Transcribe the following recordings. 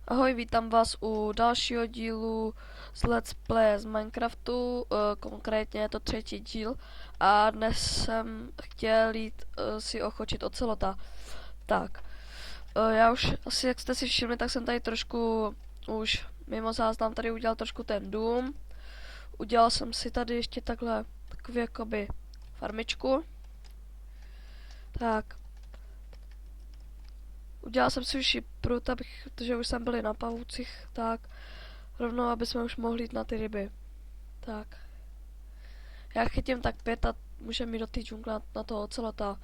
Ahoj, vítám vás u dalšího dílu z Let's Play z Minecraftu, konkrétně je to třetí díl a dnes jsem chtěl jít si ochočit ocelota. Tak, já už asi jak jste si všimli, tak jsem tady trošku už mimo záznam tady udělal trošku ten dům. Udělal jsem si tady ještě takhle takový jakoby farmičku. Tak, udělal jsem si už i prut, protože už jsem byli na pavoucích, tak rovnou, aby jsme už mohli jít na ty ryby. Tak. Já chytím tak 5 a můžeme jít do té džungle na toho ocelota.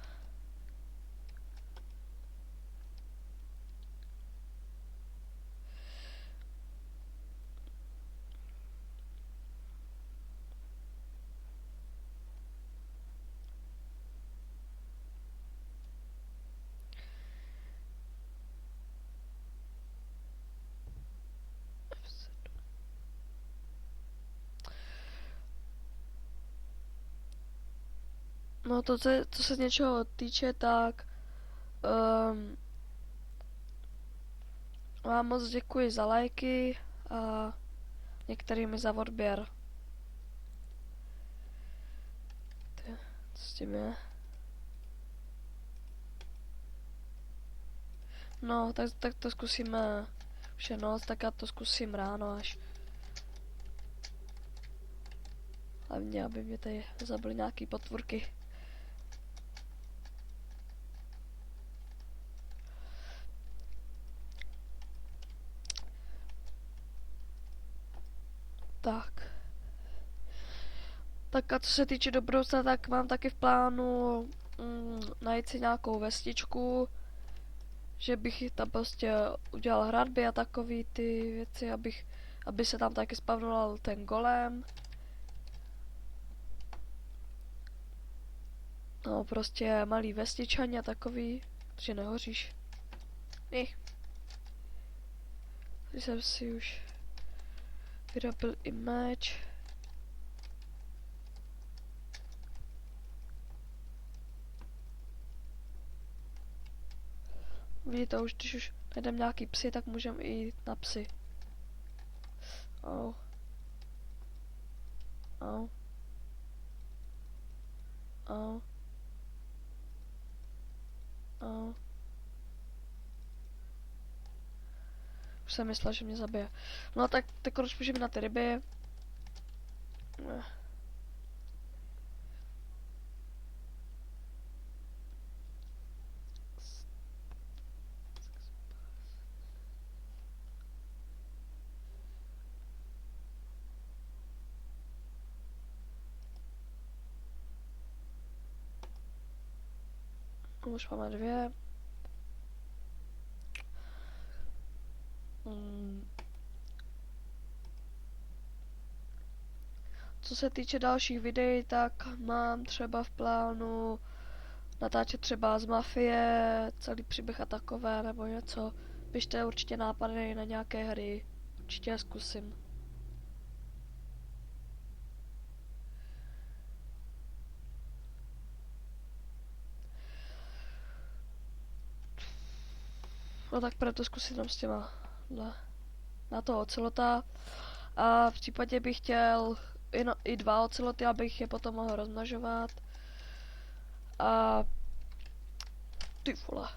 No to, co se něčeho týče, tak um, vám moc děkuji za lajky a některými za odběr. Co s tím je? No, tak to zkusíme. Už je noc, tak já to zkusím ráno až. Hlavně, aby mě tady zabili nějaký potvůrky. Tak. Tak a co se týče do budoucna, tak mám taky v plánu najít si nějakou vestičku, že bych tam prostě udělal hradby a takový ty věci, aby se tam taky spavnoval ten golem. No prostě malý vestičani a takový, že nehoříš. Když jsem si už vyrobil i meč. Vidíte, už když už najdeme nějaký psy, tak můžeme i jít na psy. Au. Au. Au. Au. Už jsem myslel, že mě zabije. No tak teď už můžeme na ty ryby. Už máme 2. Co se týče dalších videí, tak mám třeba v plánu natáčet třeba z Mafie, celý příběh a takové, nebo něco. Pište určitě nápady na nějaké hry. Určitě je zkusím. No tak proto zkusím tam s těma na toho ocelota. A v případě bych chtěl i 2 oceloty, abych je potom mohl rozmnožovat. A ty vole,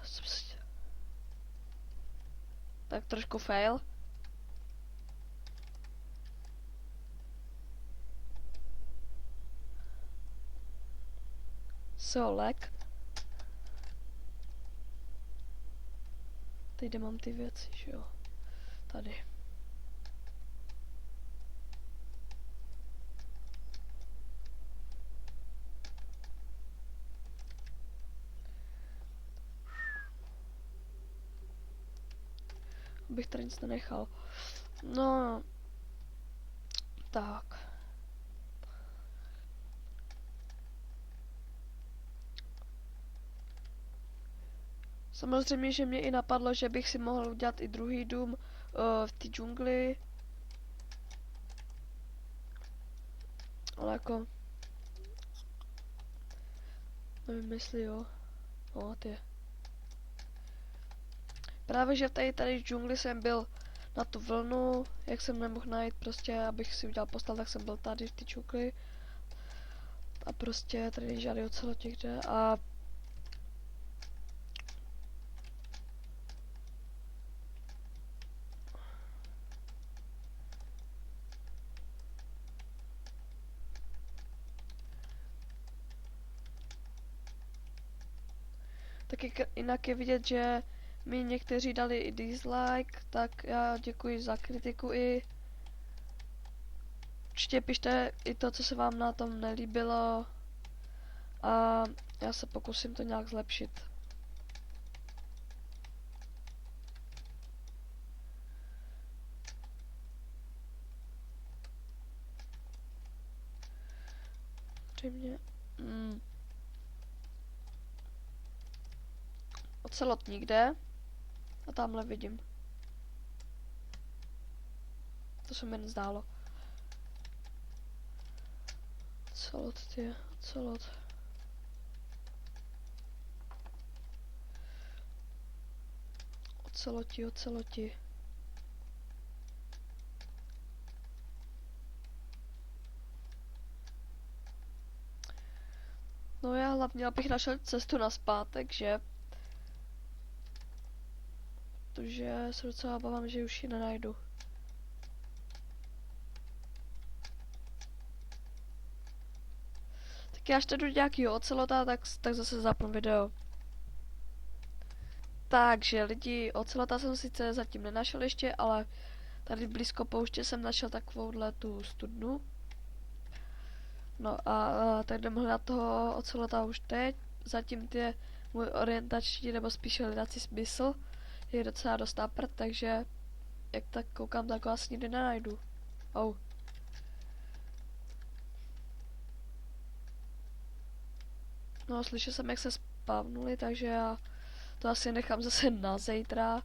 tak trošku fail. Lag. Teď kde mám ty věci, že jo? Tady. Abych tady nic nenechal. No. Tak. Samozřejmě, že mě i napadlo, že bych si mohl udělat i druhý dům v té džungli. Ale jako... Nevím, jestli jo. No, ty. Právě, že tady v džungli jsem byl na tu vlnu, jak jsem nemohl najít prostě, abych si udělal postel, tak jsem byl tady v ty čukly. A prostě tady není žádný ocelot někde a taky jinak je vidět, že mi někteří dali i dislike, tak já děkuji za kritiku i. Určitě pište i to, co se vám na tom nelíbilo a já se pokusím to nějak zlepšit.Řejmě. Ocelot nikde. A tamhle vidím. To se mi nezdálo. Ocelot, ty, ocelot. Oceloti, oceloti. No já hlavně, abych našel cestu nazpátek, že? Protože se docela obávám, že už ji nenajdu. Tak já až jdu nějakýho ocelota, tak zase zapnu video. Takže lidi, ocelota jsem sice zatím nenašel ještě, ale tady blízko pouště jsem našel takovouhle tu studnu. No a tak jdeme hledat toho ocelota už teď. Zatím ty můj orientační nebo spíše hledací smysl je docela dost napřed, takže jak tak koukám, tak ho asi nikdy nenajdu. Oh. No, slyšel jsem, jak se spavnuli, takže já to asi nechám zase na zítra.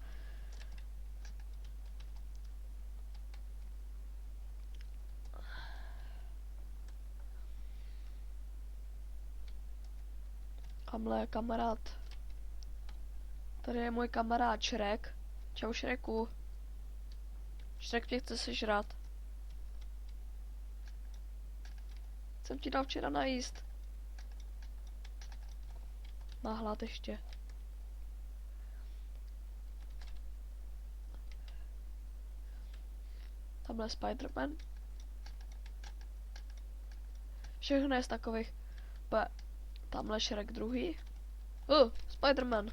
Tamhle je kamarád. Tady je můj kamarád Šrek. Čau Šreku. Šrek mě chce sežrat. Jsem ti dal včera najíst. Má hlad ještě. Tamhle je Spiderman. Všechno je z takových. Tamhle Šrek druhý. Spiderman.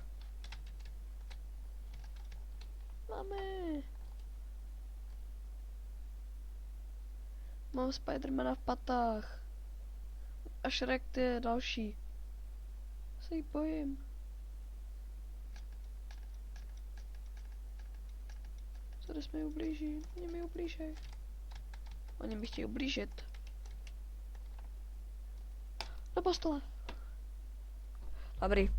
Mami. Mám Spidermana v patách. A Šrek ty je další. Se jí bojím. Zaraz mi ublíží. Oni mi ublížej. Oni mi chtějí ublížit. Do postele. Dobrý.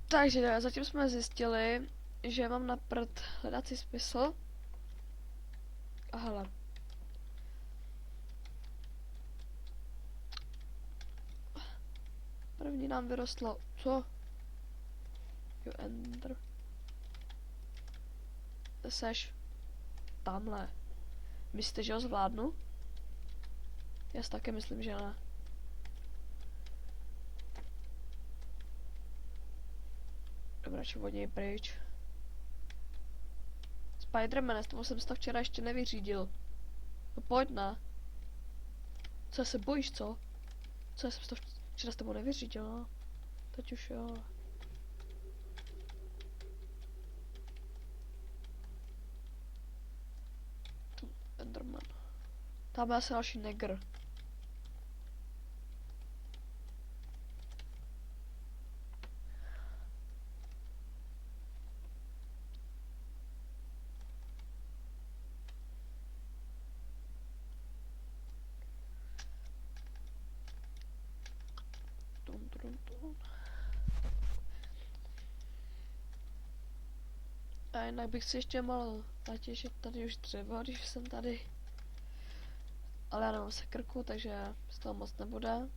Takže zatím jsme zjistili, že mám na prd hledací smysl. A hele. První nám vyrostlo. Co? Jo, Ender. Seš tamhle. Myslíte, že ho zvládnu? Já si také myslím, že ne. Dobrá, čo od něj pryč. Spiderman, s tomu jsem si to včera ještě nevyřídil. No pojď na. Co se bojíš, co? Co jsem si to včera s tebou nevyřídil, no? Teď už jo. Enderman. Tam je asi další negr. A jinak bych si ještě mohl natěšit tady už dřevo, když jsem tady. Ale já nemám sekrku, takže z toho moc nebude.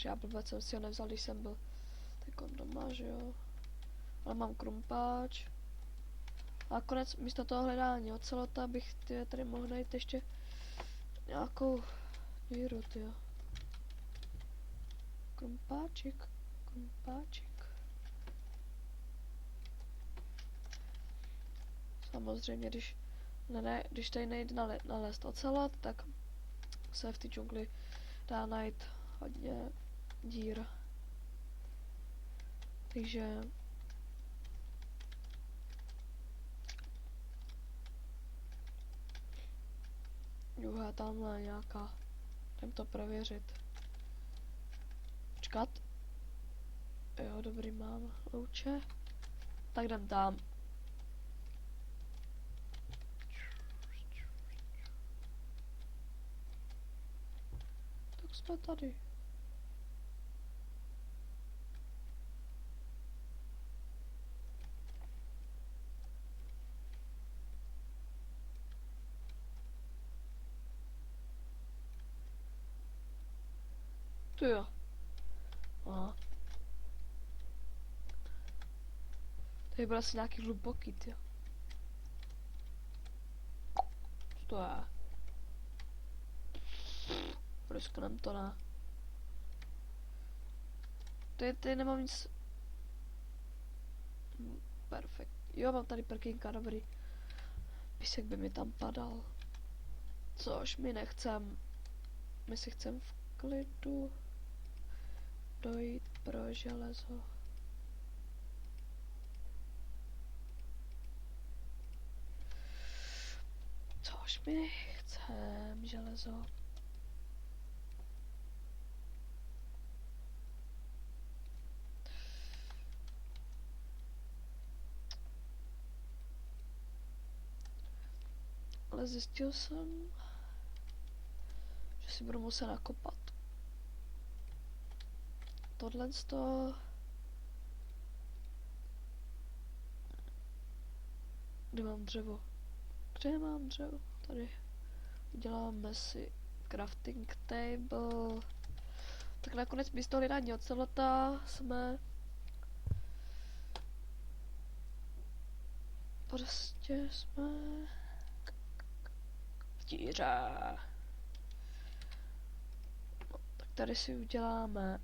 Já blbec jsem si ho nevzal, když jsem byl Jako doma, že jo. Ale mám krumpáč. A nakonec místo toho hledání ocelota bych tady mohl najít ještě nějakou díru, tyjo. Krumpáčik, krumpáčik. Samozřejmě, když tady nejde nalézt ocelot, tak se v té džungli dá najít hodně dír. Takže juha tamhle nějaká. Jdem to prověřit. Počkat. Jo, dobrý, mám louče. Tak jdem tam. Tak jsme tady. Tu jo. Aha. Tady byl asi nějaký hluboký, tyjo. Co to je? Risknem to ne. Tady nemám nic. Perfekt. Jo, mám tady prkínka, dobrý. Písek by mi tam padal. Což my nechcem. My si chcem v klidu dojít pro železo. Což my chcem železo. Ale zjistil jsem, že si budu muset nakopat. Tohle z toho... Kde mám dřevo? Kde mám dřevo? Tady. Uděláme si crafting table. Tak nakonec místo hledání ocelota jsme... Prostě jsme... v díře. No, tak tady si uděláme...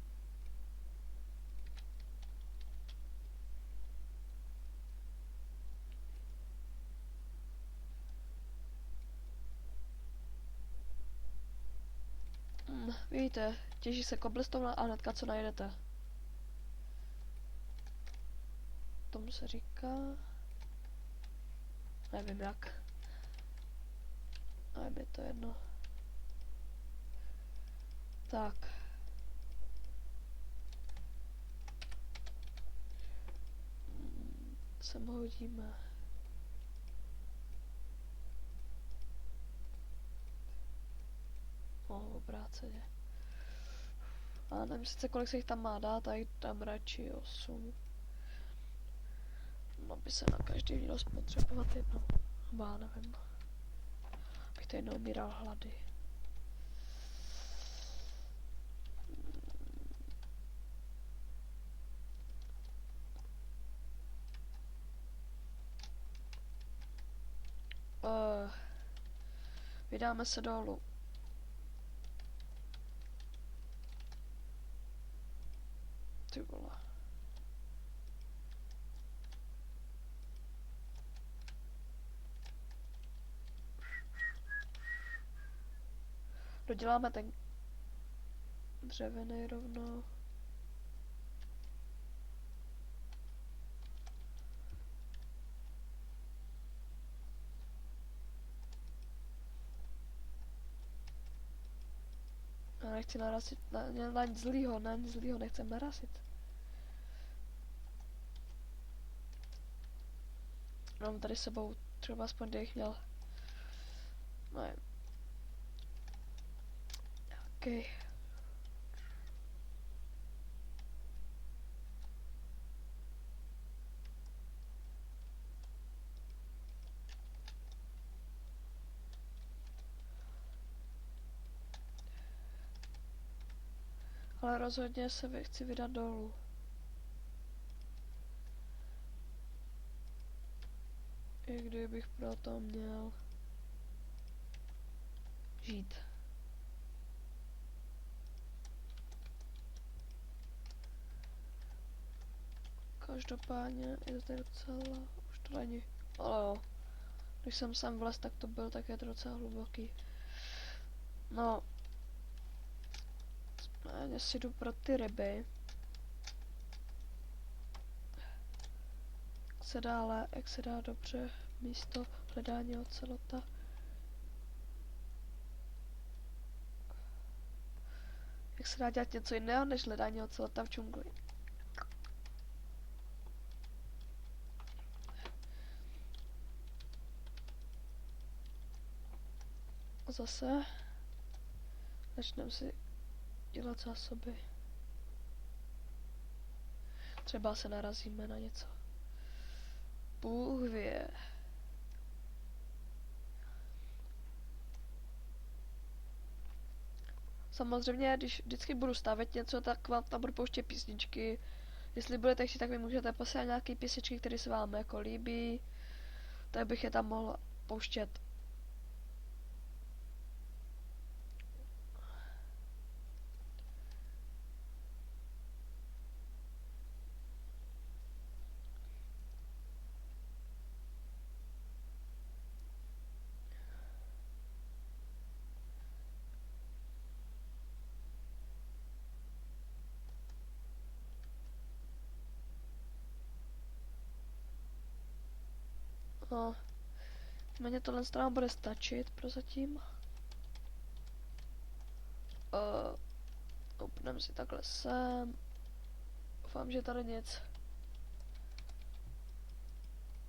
Vidíte, těží se cobblestone a hnedka co najdete. Tomu se říká... Nevím jak. Ale je to jedno. Tak. Sem hodíme. Obráceně. A nevím sice kolik se jich tam má dát, a tam radši 8. No by se na každý mělo spotřebovat jedno. Má nevím. Abych tady neumíral hlady. Vydáme se dolů. Ty vole. Doděláme ten dřevěný rovnou. Já nechci narazit na nic zlýho, nechcem narazit. Mám tady s sebou třeba aspoň kdybych měl. Ne. Okay. Ale rozhodně se chci vydat dolů. kdy bych proto měl žít. Každopádně je to tady docela, už to není, ale jo. Když jsem sem vlez, tak to byl, tak je to docela hluboký. No, já si jdu pro ty ryby. Jak se dá dobře místo hledání ocelota. Jak se dá dělat něco jiného, než hledání ocelota v džungli. A zase začneme si dělat zásoby. Třeba se narazíme na něco. Bůh ví. Samozřejmě, když vždycky budu stavět něco, tak vám tam budu pouštět písničky. Jestli budete chtít, tak mi můžete posílat nějaké písničky, které se vám jako líbí. Tak bych je tam mohla pouštět. No, mně tohle strana bude stačit prozatím. Upneme si takhle sem. Doufám, že tady nic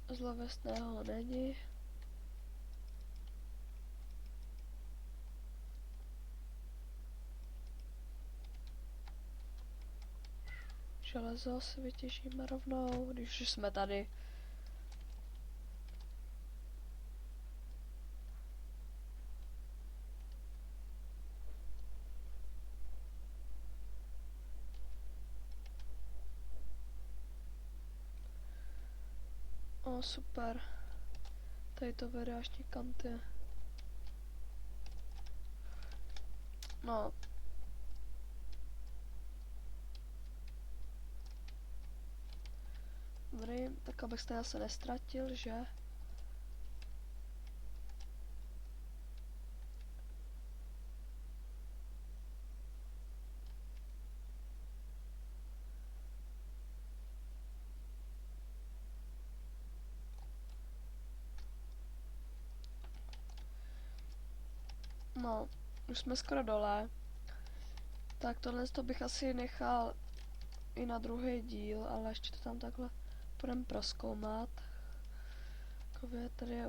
zlovestného není. Železo si vytěžíme rovnou, když už jsme tady. O, super. Tady to vede až někam ty. No. Dobrý, tak abych se zase nestratil, že? No, už jsme skoro dole. Tak tohle to bych asi nechal i na druhý díl, ale ještě to tam takhle budeme prozkoumat. Takové tady je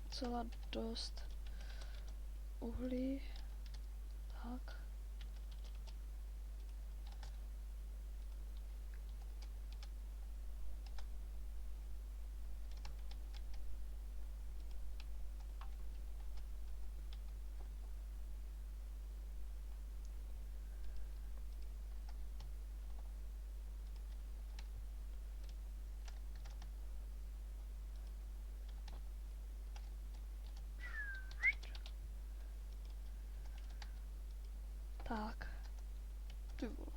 docela dost uhlí. Tak. Tak. Ty vole.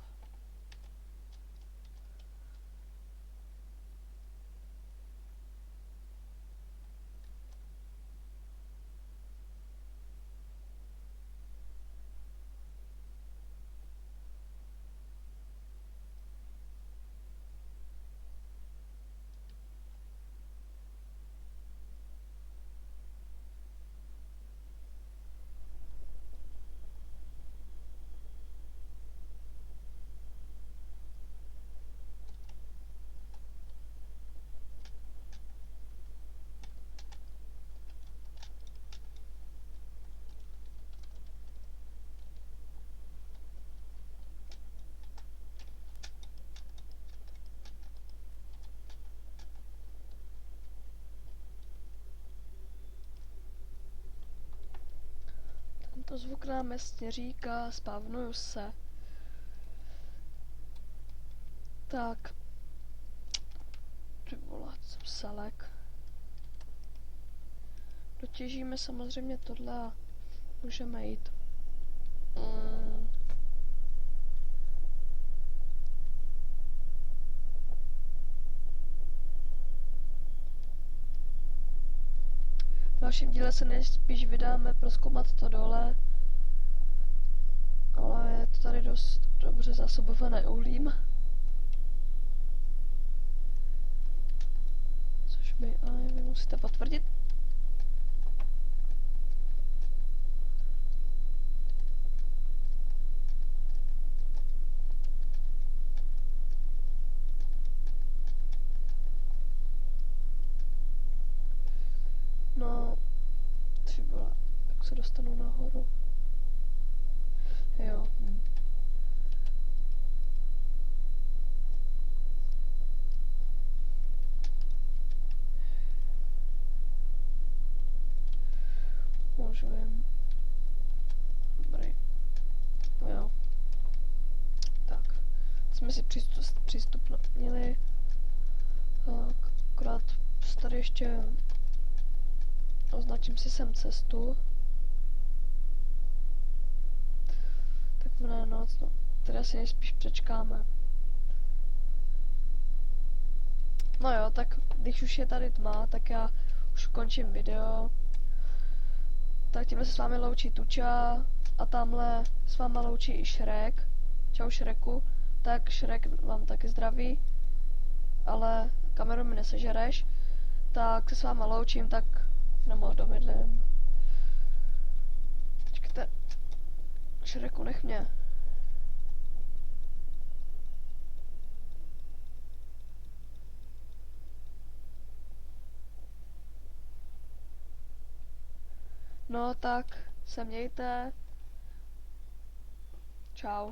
Tento zvuk nám jasně říká, spavnuju se. Tak. Ty vole, jsem selek. Dotěžíme samozřejmě tohle a můžeme jít. V dalším díle se nejspíš vydáme prozkoumat to dole, ale je to tady dost dobře zásobované uhlím. Což mi ale vy musíte potvrdit. No, ty vole, jak se dostanu nahoru? Jo. Můžeme. Dobrý. Jo. Tak. Jsme si přístupnili. Tak, akorát tady ještě označím si sem cestu. Tak bude noc, no. Tady asi nejspíš přečkáme. No jo, tak když už je tady tma, tak já už končím video. Tak tímhle se s vámi loučí Tuča a tamhle s váma loučí i Šrek. Čau Šreku. Tak Šrek vám taky zdraví, ale kameru mi nesežereš. Tak se s váma loučím, tak nebo domydlím. Počkejte. Šreku, nech mě. No tak se mějte. Čau.